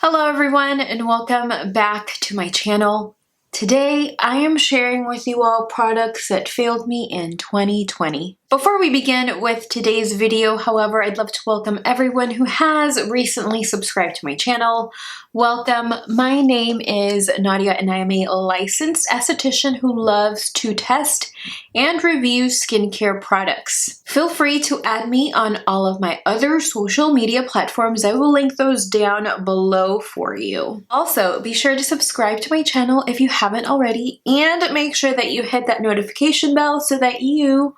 Hello everyone and welcome back to my channel. Today I am sharing with you all products that failed me in 2020. Before we begin with today's video, however, I'd love to welcome everyone who has recently subscribed to my channel. Welcome. My name is Nadia and I am a licensed esthetician who loves to test and review skincare products. Feel free to add me on all of my other social media platforms. I will link those down below for you. Also, be sure to subscribe to my channel if you haven't already, and make sure that you hit that notification bell so that you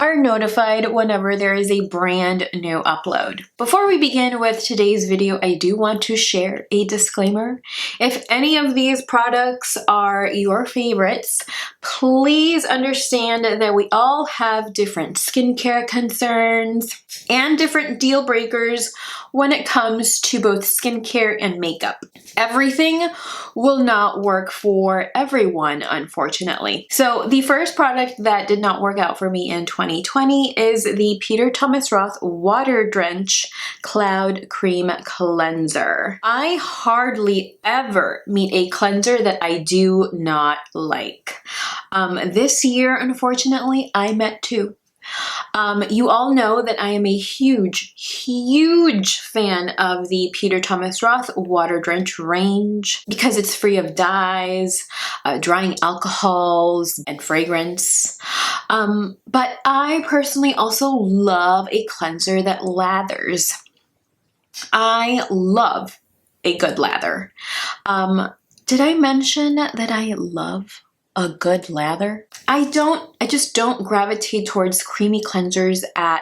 are notified whenever there is a brand new upload. Before we begin with today's video, I do want to share a disclaimer. If any of these products are your favorites, please understand that we all have different skincare concerns and different deal breakers when it comes to both skincare and makeup. Everything will not work for everyone, unfortunately. So the first product that did not work out for me in 2020 is the Peter Thomas Roth Water Drench Cloud Cream Cleanser. I hardly ever meet a cleanser that I do not like. This year, unfortunately, I met two. You all know that I am a huge fan of the Peter Thomas Roth Water Drench range because it's free of dyes, drying alcohols, and fragrance. But I personally also love a cleanser that lathers. I love a good lather. Did I mention that I love a good lather? I just don't gravitate towards creamy cleansers at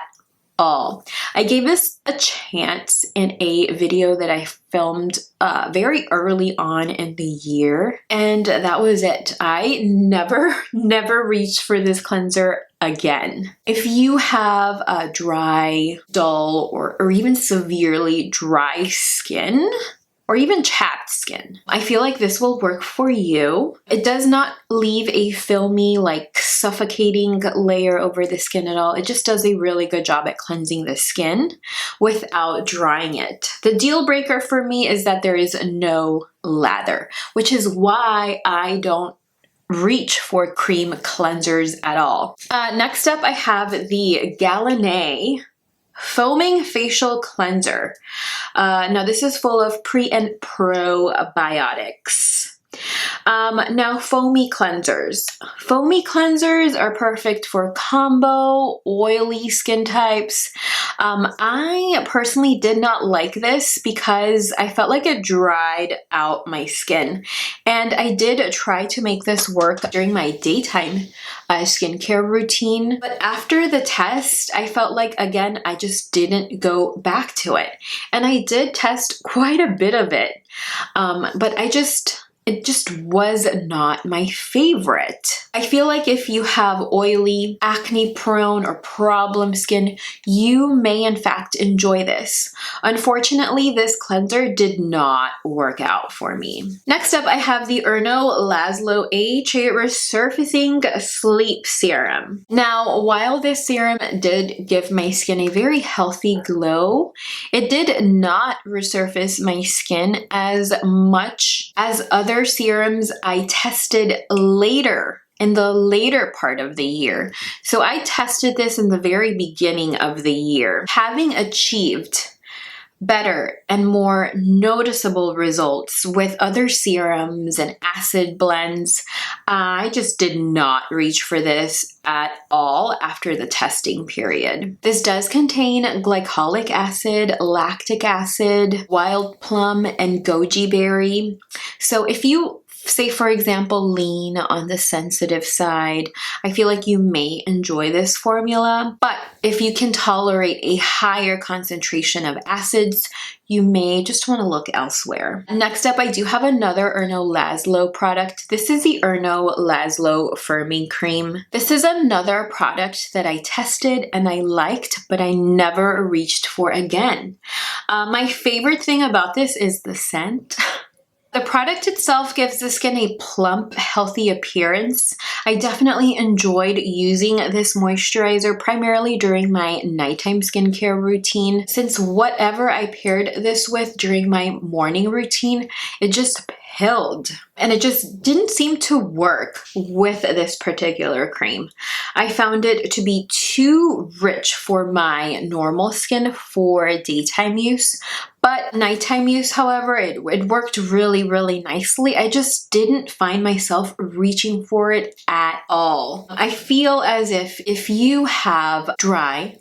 all. I gave this a chance in a video that I filmed very early on in the year, and that was it. I never reached for this cleanser again. If you have a dry, dull, or even severely dry skin, or even chapped skin, I feel like this will work for you. It does not leave a filmy, like suffocating layer over the skin at all. It just does a really good job at cleansing the skin without drying it. The deal breaker for me is that there is no lather, which is why I don't reach for cream cleansers at all. Next up, I have the Galanée Foaming Facial Cleanser. Now this is full of pre and probiotics. Now foamy cleansers. Foamy cleansers are perfect for combo, oily skin types. I personally did not like this because I felt like it dried out my skin. And I did try to make this work during my daytime skincare routine. But after the test, I felt like, again, I just didn't go back to it. And I did test quite a bit of it. But it just was not my favorite. I feel like if you have oily, acne-prone, or problem skin, you may in fact enjoy this. Unfortunately, this cleanser did not work out for me. Next up, I have the Erno Laszlo AHA Resurfacing Sleep Serum. Now, while this serum did give my skin a very healthy glow, it did not resurface my skin as much as other serums I tested later, in the later part of the year. So I tested this in the very beginning of the year. Having achieved better and more noticeable results with other serums and acid blends, I just did not reach for this at all after the testing period. This does contain glycolic acid, lactic acid, wild plum, and goji berry. So if you, say for example, lean on the sensitive side, I feel like you may enjoy this formula. But if you can tolerate a higher concentration of acids, you may just want to look elsewhere. Next up, I do have another Erno Laszlo product. This is the Erno Laszlo Firming Cream. This is another product that I tested and I liked, but I never reached for again. My favorite thing about this is the scent. The product itself gives the skin a plump, healthy appearance. I definitely enjoyed using this moisturizer primarily during my nighttime skincare routine, since whatever I paired this with during my morning routine, it just pilled. And it just didn't seem to work with this particular cream. I found it to be too rich for my normal skin for daytime use. But nighttime use, however, it worked really, really nicely. I just didn't find myself reaching for it at all. I feel as if you have dry,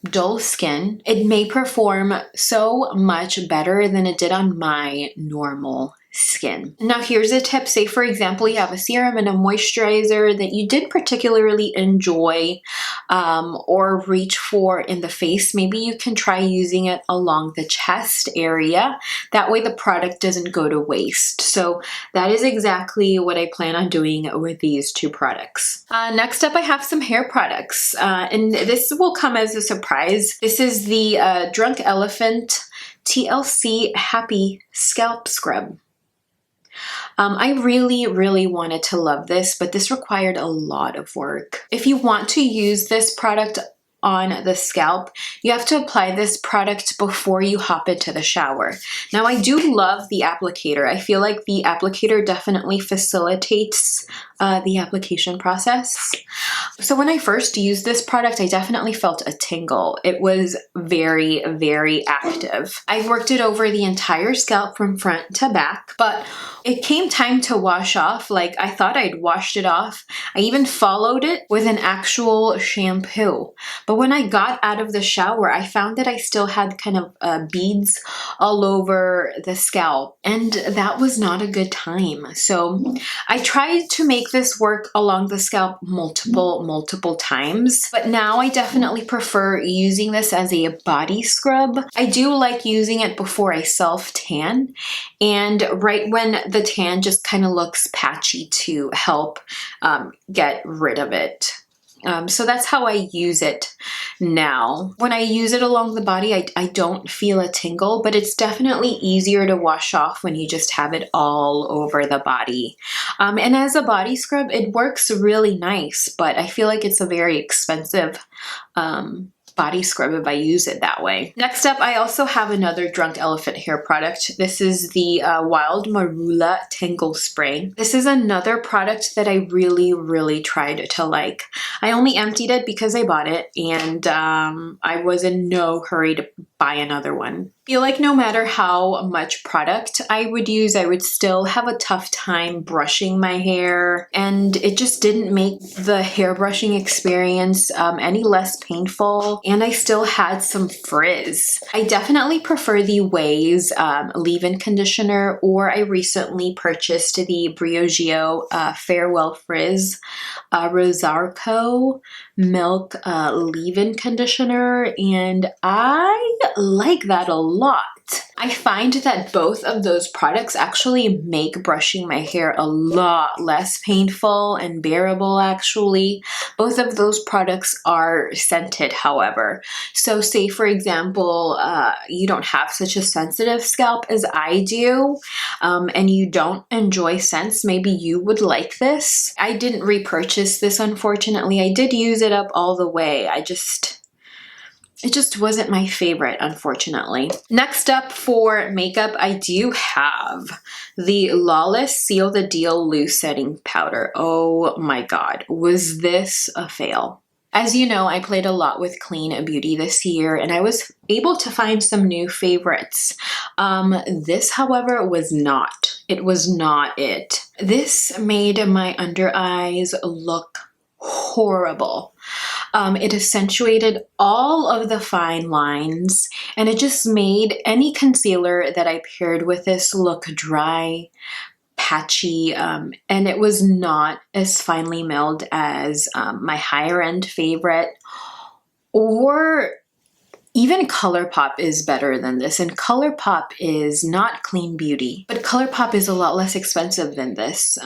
dull skin, it may perform so much better than it did on my normal skin. Now here's a tip. Say for example you have a serum and a moisturizer that you did particularly enjoy or reach for in the face. Maybe you can try using it along the chest area. That way the product doesn't go to waste. So that is exactly what I plan on doing with these two products. Next up I have some hair products and this will come as a surprise. This is the Drunk Elephant TLC Happy Scalp Scrub. I really, really wanted to love this, but this required a lot of work. If you want to use this product on the scalp, you have to apply this product before you hop into the shower. Now, I do love the applicator. I feel like the applicator definitely facilitates the application process. So when I first used this product, I definitely felt a tingle. It was very, very active. I worked it over the entire scalp from front to back, but it came time to wash off. Like, I thought I'd washed it off. I even followed it with an actual shampoo. But when I got out of the shower, I found that I still had kind of beads all over the scalp, and that was not a good time. So I tried to make this work along the scalp multiple times, but now I definitely prefer using this as a body scrub. I do like using it before I self-tan, and right when the tan just kind of looks patchy to help get rid of it. So that's how I use it now. When I use it along the body, I don't feel a tingle, but it's definitely easier to wash off when you just have it all over the body. And as a body scrub, it works really nice, but I feel like it's a very expensive body scrub if I use it that way. Next up, I also have another Drunk Elephant hair product. This is the Wild Marula Tangle Spray. This is another product that I really, really tried to like. I only emptied it because I bought it, and I was in no hurry to buy another one. I feel like no matter how much product I would use, I would still have a tough time brushing my hair, and it just didn't make the hair brushing experience any less painful, and I still had some frizz. I definitely prefer the Ways leave-in conditioner, or I recently purchased the Briogeo Farewell Frizz Rosarco Milk leave-in conditioner, and I like that a lot. I find that both of those products actually make brushing my hair a lot less painful and bearable, actually. Both of those products are scented, however. So say, for example, you don't have such a sensitive scalp as I do, and you don't enjoy scents, maybe you would like this. I didn't repurchase this, unfortunately. I did use it up all the way. It just wasn't my favorite, unfortunately. Next up for makeup, I do have the Lawless Seal the Deal Loose Setting Powder. Oh my God, was this a fail? As you know, I played a lot with clean beauty this year, and I was able to find some new favorites. This, however, was not. It was not it. This made my under eyes look horrible. It accentuated all of the fine lines, and it just made any concealer that I paired with this look dry, patchy, and it was not as finely milled as my higher end favorite, or Even ColourPop is better than this, and ColourPop is not clean beauty, but ColourPop is a lot less expensive than this,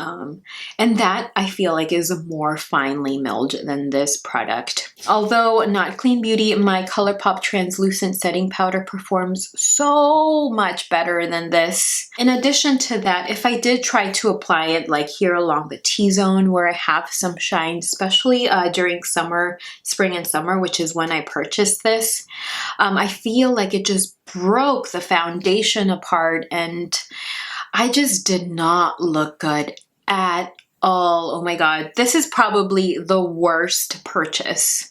and that I feel like is more finely milled than this product. Although not clean beauty, my ColourPop translucent setting powder performs so much better than this. In addition to that, if I did try to apply it like here along the T-zone where I have some shine, especially during summer, spring and summer, which is when I purchased this, I feel like it just broke the foundation apart, and I just did not look good at all. Oh my God, this is probably the worst purchase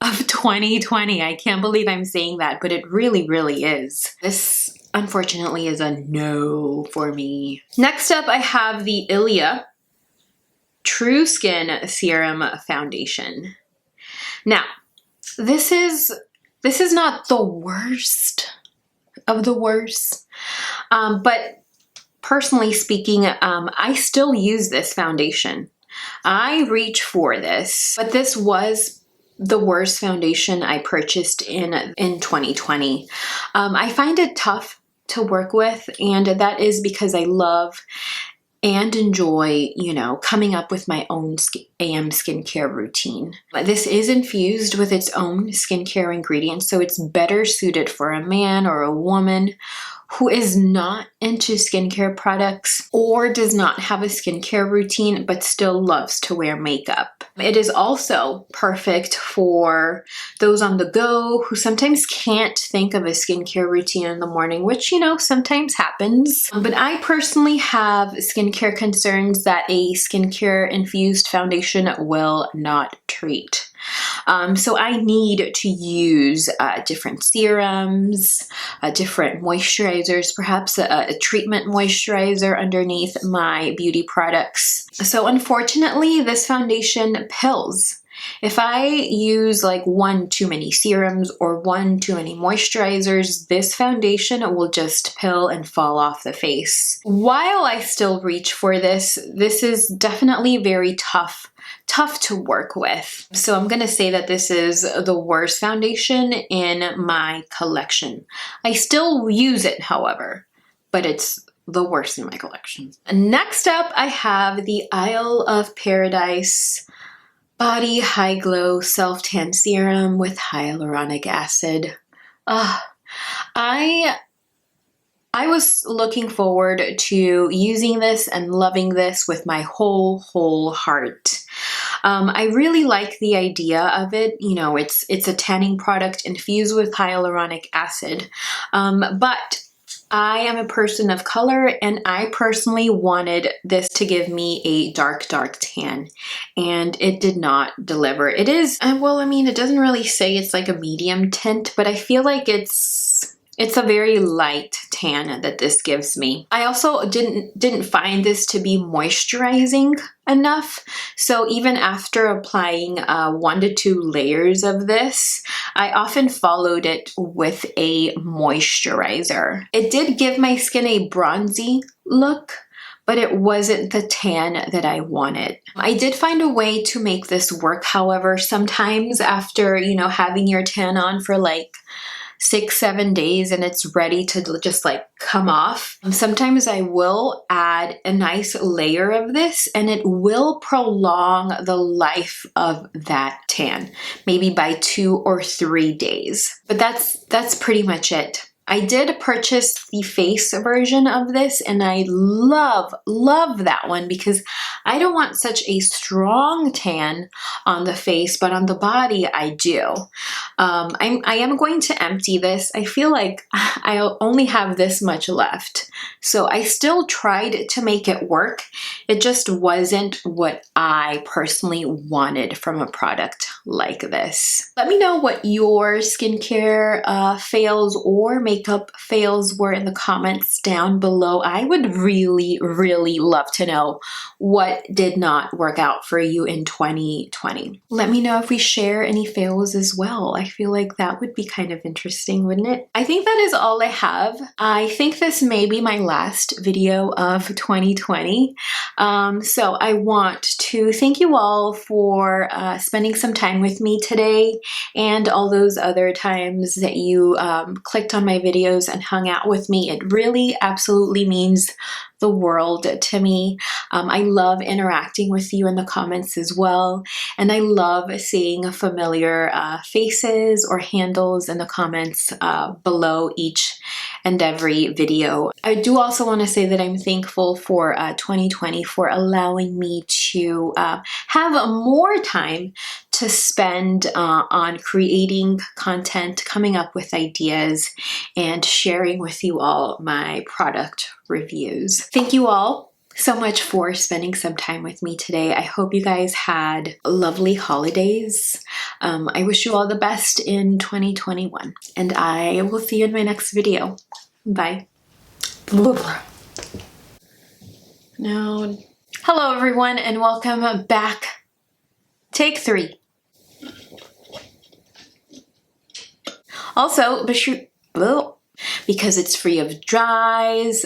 of 2020. I can't believe I'm saying that, but it really, really is. This, unfortunately, is a no for me. Next up, I have the Ilia True Skin Serum Foundation. Now, this is not the worst of the worst, but personally speaking, I still use this foundation. I reach for this, but this was the worst foundation I purchased in 2020. I find it tough to work with, and that is because I love and enjoy, coming up with my own AM skincare routine. This is infused with its own skincare ingredients, so it's better suited for a man or a woman who is not into skincare products or does not have a skincare routine but still loves to wear makeup. It is also perfect for those on the go who sometimes can't think of a skincare routine in the morning, which, sometimes happens. But I personally have skincare concerns that a skincare infused foundation will not treat. So I need to use different serums, different moisturizers, perhaps a treatment moisturizer underneath my beauty products. So unfortunately, this foundation pills. If I use like one too many serums or one too many moisturizers, this foundation will just pill and fall off the face. While I still reach for this is definitely very tough to work with. So I'm gonna say that this is the worst foundation in my collection. I still use it, however, but it's the worst in my collection. Next up, I have the Isle of Paradise Body High Glow Self Tan Serum with hyaluronic acid. I was looking forward to using this and loving this with my whole heart. I really like the idea of it. It's a tanning product infused with hyaluronic acid, but I am a person of color, and I personally wanted this to give me a dark tan, and it did not deliver. It is, it doesn't really say it's like a medium tint, but I feel like it's a very light tan that this gives me. I also didn't find this to be moisturizing enough. So even after applying 1 to 2 layers of this, I often followed it with a moisturizer. It did give my skin a bronzy look, but it wasn't the tan that I wanted. I did find a way to make this work, however. Sometimes after, having your tan on for like 6-7 days and it's ready to just like come off, sometimes I will add a nice layer of this and it will prolong the life of that tan, maybe by 2 or 3 days. But that's pretty much it. I did purchase the face version of this, and I love that one because I don't want such a strong tan on the face, but on the body I do. I am going to empty this. I feel like I only have this much left. So I still tried to make it work. It just wasn't what I personally wanted from a product like this. Let me know what your skincare fails or makeup fails were in the comments down below. I would really love to know what did not work out for you in 2020. Let me know if we share any fails as well. I feel like that would be kind of interesting, wouldn't it? I think that is all I have. I think this may be my last video of 2020. So I want to thank you all for spending some time with me today, and all those other times that you clicked on my videos and hung out with me. It really absolutely means the world to me. I love interacting with you in the comments as well, and I love seeing familiar faces or handles in the comments below each and every video. I do also want to say that I'm thankful for 2020 for allowing me to have more time to spend on creating content, coming up with ideas, and sharing with you all my product reviews. Thank you all so much for spending some time with me today. I hope you guys had lovely holidays. I wish you all the best in 2021, and I will see you in my next video. Bye. No. Hello everyone, and welcome back. Take 3. Also, because it's free of dries,